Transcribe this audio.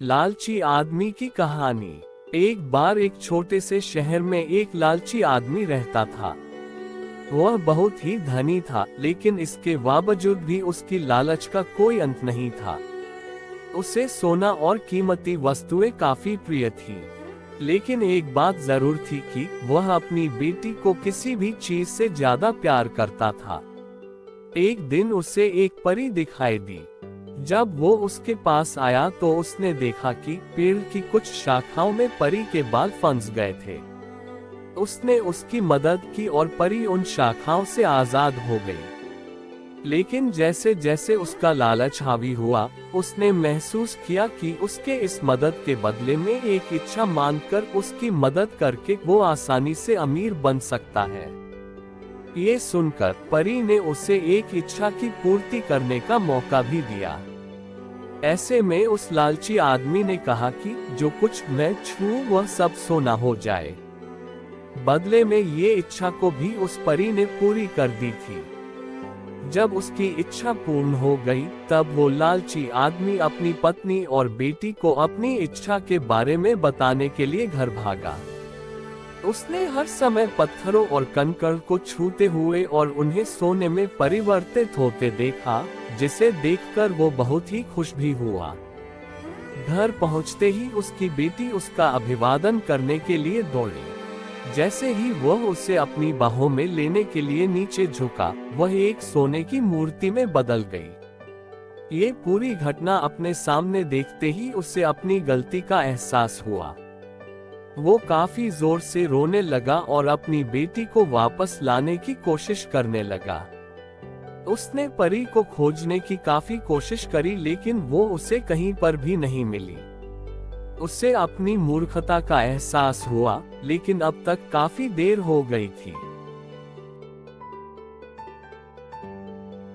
लालची आदमी की कहानी। एक बार एक छोटे से शहर में एक लालची आदमी रहता था। वह बहुत ही धनी था, लेकिन इसके बावजूद भी उसकी लालच का कोई अंत नहीं था। उसे सोना और कीमती वस्तुएं काफी प्रिय थी, लेकिन एक बात जरूर थी कि वह अपनी बेटी को किसी भी चीज से ज्यादा प्यार करता था। एक दिन उसे एक परी दिखाई दी। जब वो उसके पास आया तो उसने देखा कि पेड़ की कुछ शाखाओं में परी के बाल फंस गए थे। उसने उसकी मदद की और परी उन शाखाओं से आजाद हो गई। लेकिन जैसे जैसे उसका लालच हावी हुआ, उसने महसूस किया कि उसके इस मदद के बदले में एक इच्छा मानकर उसकी मदद करके वो आसानी से अमीर बन सकता है। ये सुनकर परी ने उसे एक इच्छा की पूर्ति करने का मौका भी दिया। ऐसे में उस लालची आदमी ने कहा कि जो कुछ मैं छूऊं वह सब सोना हो जाए। बदले में ये इच्छा को भी उस परी ने पूरी कर दी थी। जब उसकी इच्छा पूर्ण हो गई, तब वो लालची आदमी अपनी पत्नी और बेटी को अपनी इच्छा के बारे में बताने के लिए घर भागा। उसने हर समय पत्थरों और कंकड़ को छूते हुए और उन्हें सोने में परिवर्तित होते देखा, जिसे देखकर वो बहुत ही खुश भी हुआ। घर पहुंचते ही उसकी बेटी उसका अभिवादन करने के लिए दौड़ी। जैसे ही वह उसे अपनी बाहों में लेने के लिए नीचे झुका, वह एक सोने की मूर्ति में बदल गई। ये पूरी घटना अपने सामने देखते ही उसे अपनी गलती का एहसास हुआ। वो काफी जोर से रोने लगा और अपनी बेटी को वापस लाने की कोशिश करने लगा। उसने परी को खोजने की काफी कोशिश करी, लेकिन वो उसे कहीं पर भी नहीं मिली। उसे अपनी मूर्खता का एहसास हुआ, लेकिन अब तक काफी देर हो गई थी।